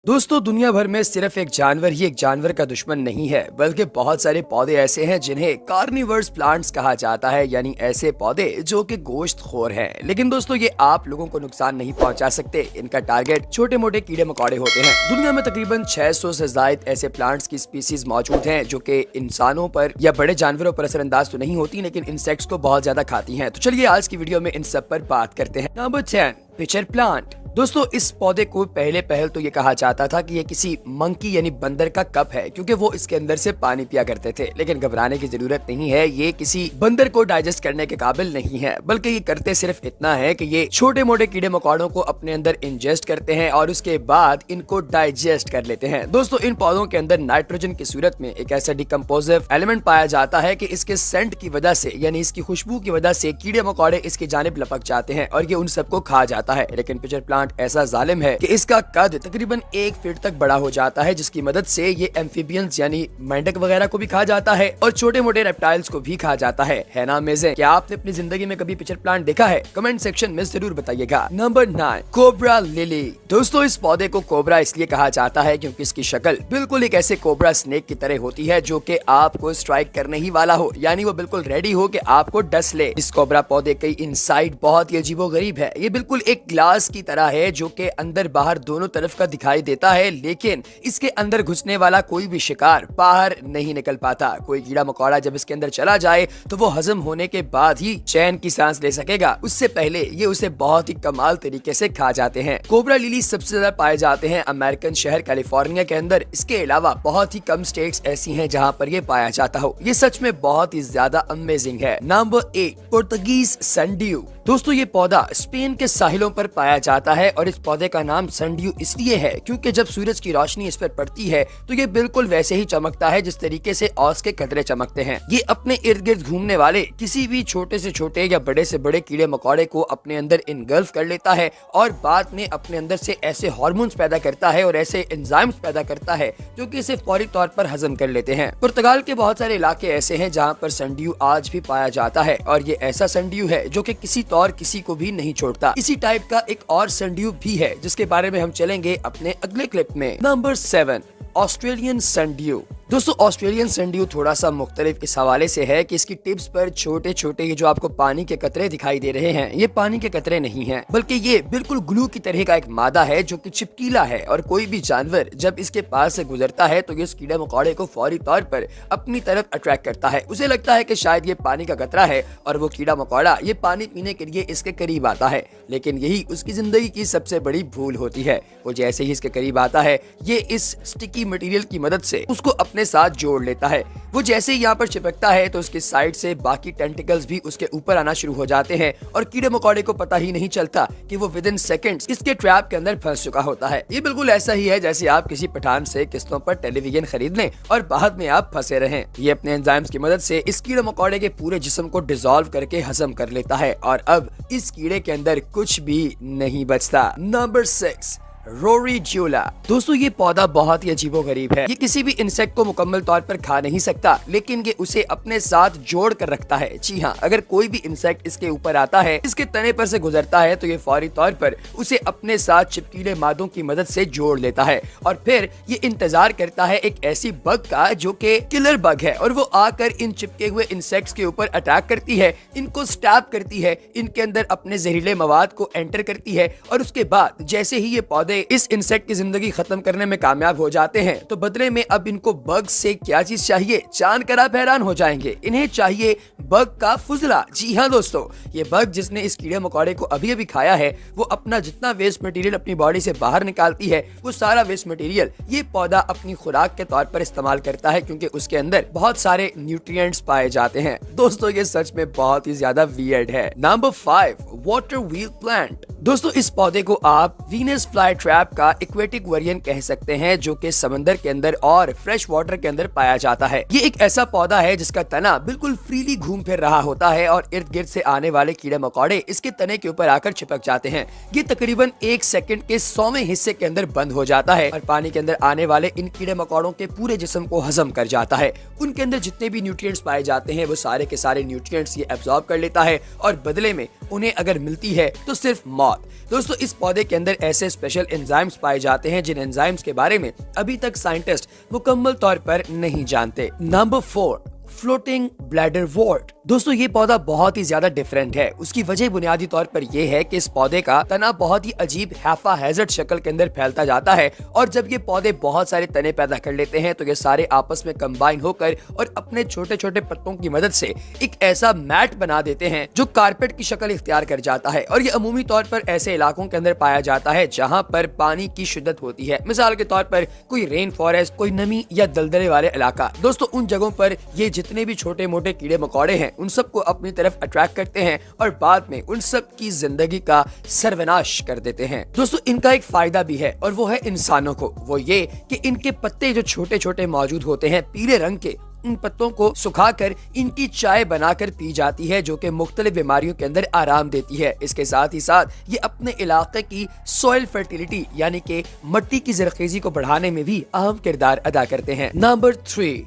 दोस्तों दुनिया भर में सिर्फ एक जानवर ही एक जानवर का दुश्मन नहीं है, बल्कि बहुत सारे पौधे ऐसे हैं जिन्हें कार्निवर्स प्लांट्स कहा जाता है, यानी ऐसे पौधे जो कि गोश्तखोर हैं। लेकिन दोस्तों ये आप लोगों को नुकसान नहीं पहुंचा सकते। इनका टारगेट छोटे मोटे कीड़े मकोड़े होते हैं। दुनिया में तकरीबन 600 से ज्यादा ऐसे प्लांट्स की स्पीसीज मौजूद हैं जो कि इंसानों पर या बड़े जानवरों पर असरअंदाज तो नहीं होती, लेकिन इंसेक्ट्स को बहुत ज्यादा खाती हैं। तो चलिए आज की वीडियो में इन सब पर बात करते हैं। Number 10, pitcher plant. दोस्तों इस पौधे को पहल तो ये कहा जाता था कि ये किसी मंकी यानी बंदर का कप है, क्योंकि वो इसके अंदर से पानी पिया करते थे। लेकिन घबराने की जरूरत नहीं है, ये किसी बंदर को डाइजेस्ट करने के काबिल नहीं है, बल्कि ये करते सिर्फ इतना है कि ये छोटे मोटे कीड़े मकोड़ों को अपने अंदर इंजेस्ट करते हैं और उसके बाद इनको डाइजेस्ट कर लेते हैं। दोस्तों इन पौधों के अंदर नाइट्रोजन की सूरत में एक ऐसा डिकम्पोजिव एलिमेंट पाया जाता है कि इसके सेंट की वजह से यानी इसकी खुशबू की वजह से कीड़े मकोड़े इसकी जानिब लपक जाते हैं और ये उन सबको खा जाता है। लेकिन पिचर प्लांट ऐसा जालिम है कि इसका कद तकरीबन 1 फीट तक बड़ा हो जाता है, जिसकी मदद से ये एम्फीबियंस यानी मेंढक वगैरह को भी खा जाता है और छोटे मोटे रेप्टाइल्स को भी खा जाता है ना अमेजिंग? क्या आपने अपनी जिंदगी में कभी पिचर प्लांट देखा है? कमेंट सेक्शन में जरूर बताइएगा। Number 9, cobra lily. दोस्तों इस पौधे को कोबरा इसलिए कहा जाता है क्योंकि इसकी शक्ल बिल्कुल एक ऐसे कोबरा स्नेक की तरह होती है जो कि आपको स्ट्राइक करने ही वाला हो, यानी वो बिल्कुल रेडी हो कि आपको डस ले। इस कोबरा पौधे की इनसाइड बहुत ही अजीबोगरीब है। ये बिल्कुल एक ग्लास की तरह है जो कि अंदर बाहर दोनों तरफ का दिखाई देता है, लेकिन इसके अंदर घुसने वाला कोई भी शिकार बाहर नहीं निकल पाता। कोई कीड़ा मकोड़ा जब इसके अंदर चला जाए तो वो हजम होने के बाद ही चैन की सांस ले सकेगा, उससे पहले ये उसे बहुत ही कमाल तरीके से खा जाते हैं। कोबरा लिली सबसे ज्यादा पाए जाते हैं अमेरिकन शहर कैलिफोर्निया के अंदर। इसके अलावा बहुत ही कम स्टेट्स ऐसी हैं जहां पर ये पाया जाता हो। ये सच में बहुत ही ज्यादा अमेजिंग है। Number 8, Portuguese sundew. दोस्तों ये पौधा स्पेन के साहिलों पर पाया जाता है और इस पौधे का नाम सनड्यू इसलिए है क्योंकि जब सूरज की रोशनी इस पर पड़ती है तो ये बिल्कुल वैसे ही चमकता है जिस तरीके से औस के कतरे चमकते हैं। ये अपने इर्द गिर्द घूमने वाले किसी भी छोटे से छोटे या बड़े से बड़े कीड़े मकोड़े को अपने अंदर इनगल्फ कर लेता है और बाद में अपने अंदर से ऐसे हार्मोन्स पैदा करता है और ऐसे एंजाइम्स पैदा करता है जो कि इसे फौरी तौर पर हजम कर लेते हैं। पुर्तगाल के बहुत सारे इलाके ऐसे हैं जहाँ पर सनड्यू आज भी पाया जाता है और ये ऐसा सनड्यू है जो कि किसी तौर किसी को भी नहीं छोड़ता। इसी टाइप का एक और सनड्यू भी है जिसके बारे में हम चलेंगे अपने अगले क्लिप में। Number 7, Australian sundew. दोस्तों ऑस्ट्रेलियन सनड्यू थोड़ा सा मुख्तलिफ इस हवाले से है कि इसकी टिप्स पर छोटे छोटे ये जो आपको पानी के कतरे दिखाई दे रहे हैं, ये पानी के कतरे नहीं हैं, बल्कि ये बिल्कुल ग्लू की तरह का एक मादा है जो कि चिपकीला है और कोई भी जानवर जब इसके पास से गुजरता है तो ये इस कीड़े मकोड़े को फौरी तौर पर अपनी तरफ अट्रैक्ट करता है। उसे लगता है कि शायद ये पानी का कतरा है और वो कीड़ा मकोड़ा ये पानी पीने के लिए इसके करीब आता है, लेकिन यही उसकी जिंदगी की सबसे बड़ी भूल होती है। वो जैसे ही इसके करीब आता है ये इस स्टिकी मटेरियल की मदद से उसको अपने साथ जोड़ लेता है। वो जैसे ही यहाँ पर चिपकता है तो उसकी साइड से बाकी टेंटिकल्स भी उसके ऊपर आना शुरू हो जाते हैं और कीड़े मकोड़े को पता ही नहीं चलता कि वो विद इन सेकेंड्स इसके ट्रैप के अंदर फंस चुका होता है। ये बिल्कुल ऐसा ही है जैसे आप किसी पठान से किस्तों पर टेलीविजन खरीद लें और बाद में आप फंसे रहें। ये अपने एंजाइम्स की मदद से इस कीड़े मकोड़े के पूरे जिस्म को डिसॉल्व करके हजम कर लेता है और अब इस कीड़े के अंदर कुछ भी नहीं बचता। नंबर 6, रोरीड्यूला। दोस्तों ये पौधा बहुत ही अजीबोगरीब है। ये किसी भी इंसेक्ट को मुकम्मल तौर पर खा नहीं सकता, लेकिन ये उसे अपने साथ जोड़ कर रखता है। जी हाँ, अगर कोई भी इंसेक्ट इसके ऊपर आता है, इसके तने पर से गुजरता है तो ये फौरी तौर पर उसे अपने साथ चिपकीले मादों की मदद से जोड़ लेता है और फिर ये इंतजार करता है एक ऐसी बग का जो कि किलर बग है और वो आकर इन चिपके हुए इंसेक्ट्स के ऊपर अटैक करती है, इनको स्टैब करती है, इनके अंदर अपने जहरीले मवाद को एंटर करती है और उसके बाद जैसे ही ये पौधे इस इंसेक्ट की जिंदगी खत्म करने में कामयाब हो जाते हैं तो बदले में अब इनको बग से क्या चीज चाहिए जानकर आप हैरान हो जाएंगे। इन्हें चाहिए बग का फुजला। जी हाँ दोस्तों, ये बग जिसने इस कीड़े मकोड़े को अभी अभी खाया है वो अपना जितना वेस्ट मटेरियल अपनी बॉडी से बाहर निकालती है वो सारा वेस्ट मटेरियल ये पौधा अपनी खुराक के तौर पर इस्तेमाल करता है क्योंकि उसके अंदर बहुत सारे न्यूट्रिएंट्स पाए जाते हैं। दोस्तों ये सच में बहुत ही ज्यादा वियर्ड है। Number 5, water wheel plant. दोस्तों इस पौधे को आप वीनस फ्लाई ट्रैप का एक्वेटिक वेरिएंट कह सकते हैं जो कि समंदर के अंदर और फ्रेश वाटर के अंदर पाया जाता है। ये एक ऐसा पौधा है जिसका तना बिल्कुल फ्रीली घूम फिर रहा होता है और इर्द गिर्द से आने वाले कीड़े मकोड़े इसके तने के ऊपर आकर चिपक जाते हैं। ये तकरीबन 1 सेकंड के 100वें हिस्से के अंदर बंद हो जाता है और पानी के अंदर आने वाले इन कीड़े मकोड़ों के पूरे जिस्म को हजम कर जाता है। उनके अंदर जितने भी न्यूट्रिएंट्स पाए जाते हैं वो सारे के सारे न्यूट्रिएंट्स ये एब्जॉर्ब कर लेता है और बदले में उन्हें अगर मिलती है तो सिर्फ मौत। दोस्तों इस पौधे के अंदर ऐसे स्पेशल एंजाइम्स पाए जाते हैं, जिन एंजाइम्स के बारे में अभी तक साइंटिस्ट मुकम्मल तौर पर नहीं जानते। Number 4, floating bladderwort. दोस्तों ये पौधा बहुत ही ज्यादा डिफरेंट है। उसकी वजह बुनियादी तौर पर यह है कि इस पौधे का तना बहुत ही अजीब हैफा हैजर्ड शक्ल के अंदर फैलता जाता है, और जब ये पौधे बहुत सारे तने पैदा कर लेते हैं तो ये सारे आपस में कंबाइन होकर और अपने छोटे छोटे पत्तों की मदद से एक ऐसा मैट बना देते हैं जो कारपेट की शक्ल इख्तियार कर जाता है। और ये अमूमी तौर पर ऐसे इलाकों के अंदर पाया जाता है जहाँ पर पानी की शिद्दत होती है। मिसाल के तौर पर कोई रेन फॉरेस्ट, कोई नमी या दलदले वाले इलाका। दोस्तों उन जगहों पर ये जितने भी छोटे मोटे कीड़े मकोड़े हैं उन सबको अपनी तरफ अट्रैक्ट करते हैं और बाद में उन सब की जिंदगी का सर्वनाश कर देते हैं। दोस्तों इनका एक फायदा भी है और वो है इंसानों को। वो ये कि इनके पत्ते जो छोटे छोटे मौजूद होते हैं पीले रंग के, इन पत्तों को सुखाकर इनकी चाय बनाकर पी जाती है जो कि मुख्तलिफ बीमारियों के अंदर आराम देती है। इसके साथ ही साथ ये अपने इलाके की सॉइल फर्टिलिटी यानी कि मिट्टी की जरखेजी को बढ़ाने में भी अहम किरदार अदा करते हैं। Number 3,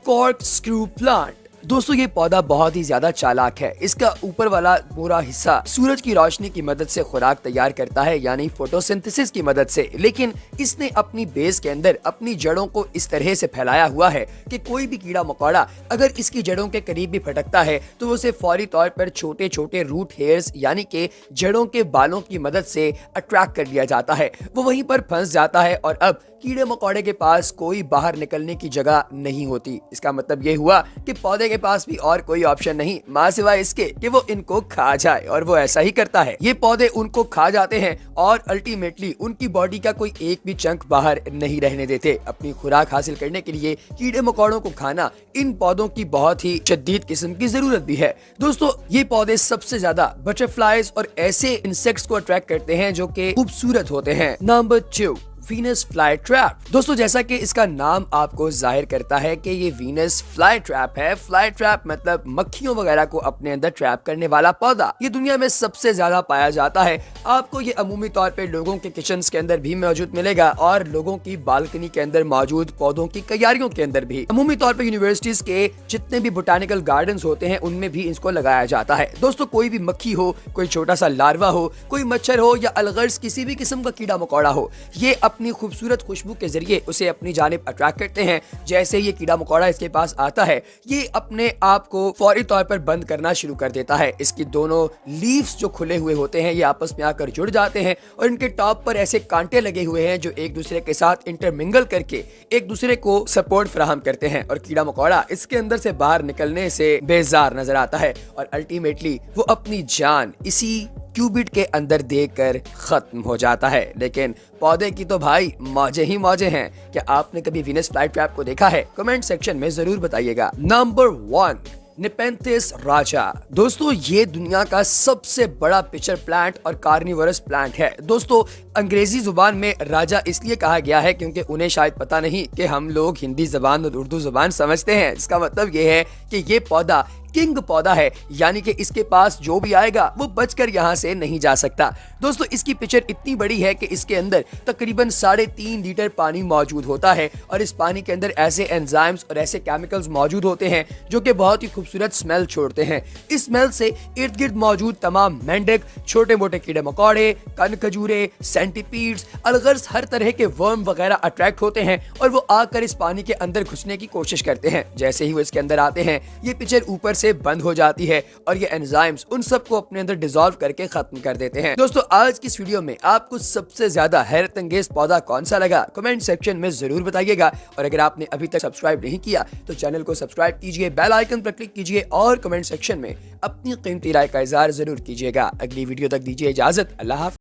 cork screw plant. दोस्तों ये पौधा बहुत ही ज्यादा चालाक है। इसका ऊपर वाला पूरा हिस्सा सूरज की रोशनी की मदद से खुराक तैयार करता है यानी फोटोसिंथेसिस की मदद से, लेकिन इसने अपनी बेस के अंदर अपनी जड़ों को इस तरह से फैलाया हुआ है कि कोई भी कीड़ा मकोड़ा अगर इसकी जड़ों के करीब भी फटकता है तो उसे फौरी तौर पर छोटे छोटे रूट हेयर्स यानी कि जड़ों के बालों की मदद से अट्रैक्ट कर लिया जाता है। वो वहीं पर फंस जाता है और अब कीड़े मकोड़े के पास कोई बाहर निकलने की जगह नहीं होती। इसका मतलब ये हुआ कि पौधे के पास भी और कोई ऑप्शन नहीं मां सिवाय इसके कि वो इनको खा जाए, और वो ऐसा ही करता है। ये पौधे उनको खा जाते हैं और अल्टीमेटली उनकी बॉडी का कोई एक भी चंक बाहर नहीं रहने देते। अपनी खुराक हासिल करने के लिए कीड़े मकोड़ों को खाना इन पौधों की बहुत ही शदीद किस्म की जरूरत भी है। दोस्तों ये पौधे सबसे ज्यादा बटरफ्लाइज और ऐसे इंसेक्ट्स को अट्रैक्ट करते हैं जो कि खूबसूरत होते हैं। Number 2, Venus fly trap. दोस्तों जैसा कि इसका नाम आपको जाहिर करता है कि ये वीनस फ्लाई ट्रैप है। फ्लाई ट्रैप मतलब मक्खियों वगैरह को अपने अंदर ट्रैप करने वाला पौधा। ये दुनिया में सबसे ज्यादा पाया जाता है। आपको ये अमूमी तौर पे लोगों के किचन के अंदर भी मौजूद मिलेगा और लोगों की बालकनी के अंदर मौजूद पौधों की क्यारियों के अंदर भी। अमूमी तौर पर यूनिवर्सिटीज के जितने भी बोटानिकल गार्डन होते हैं उनमें भी इसको लगाया जाता है। दोस्तों कोई भी मक्खी हो, कोई छोटा सा लार्वा हो, कोई मच्छर हो या अलगर्ज किसी भी किस्म का कीड़ा मकोड़ा हो, ये अपनी खूबसूरत खुशबू के जरिए उसे अपनी जानिब अट्रैक्ट करते हैं। जैसे ये कीड़ा मकोड़ा इसके पास आता है ये अपने आप को फौरी तौर पर बंद करना शुरू कर देता है। इसकी दोनों लीव्स जो खुले हुए होते हैं ये आपस में आकर जुड़ जाते हैं और इनके टॉप पर ऐसे कांटे लगे हुए हैं जो एक दूसरे के साथ इंटरमिंगल करके एक दूसरे को सपोर्ट फराहम करते हैं, और कीड़ा मकोड़ा इसके अंदर से बाहर निकलने से बेजार नजर आता है और अल्टीमेटली वो अपनी जान इसी क्यूबिट के अंदर देकर खत्म हो जाता है। लेकिन पौधे की तो भाई मौजे ही मौजे हैं। क्या आपने कभी वीनस फ्लाई ट्रैप को देखा है? कमेंट सेक्शन में जरूर बताइएगा। नंबर 1, नेपेंथिस राजा। दोस्तों ये दुनिया का सबसे बड़ा पिचर प्लांट और कार्निवरस प्लांट है। दोस्तों अंग्रेजी जुबान में राजा इसलिए कहा गया है क्योंकि उन्हें शायद पता नहीं कि हम लोग हिंदी जबान और उर्दू जबान समझते हैं। इसका मतलब ये है कि ये पौधा किंग पौधा है, यानी कि इसके पास जो भी आएगा वो बचकर यहाँ से नहीं जा सकता। दोस्तों इसकी पिक्चर इतनी बड़ी है कि इसके अंदर तकरीबन 3.5 लीटर पानी मौजूद होता है और इस पानी के अंदर ऐसे एंजाइम्स और ऐसे केमिकल्स मौजूद होते हैं जो कि बहुत ही खूबसूरत स्मेल छोड़ते हैं। इस स्मेल से इर्द गिर्द मौजूद तमाम मेंढक, छोटे मोटे कीड़े मकोड़े, कन खजूरे, सेंटीपीड्स, अलगर्ज हर तरह के वर्म वगैरह अट्रैक्ट होते हैं और वो आकर इस पानी के अंदर घुसने की कोशिश करते हैं। जैसे ही वो इसके अंदर आते हैं ये पिक्चर ऊपर से बंद हो जाती है और ये एंजाइम्स उन सबको अपने अंदर डिसॉल्व करके खत्म कर देते हैं। दोस्तों आज की इस वीडियो में आपको सबसे ज्यादा हैरत अंगेज पौधा कौन सा लगा कमेंट सेक्शन में जरूर बताइएगा, और अगर आपने अभी तक सब्सक्राइब नहीं किया तो चैनल को सब्सक्राइब कीजिए, बेल आइकन पर क्लिक कीजिए और कमेंट सेक्शन में अपनी कीमती राय का इजहार जरूर कीजिएगा। अगली वीडियो तक दीजिए इजाजत। अल्लाह हाफ़िज़।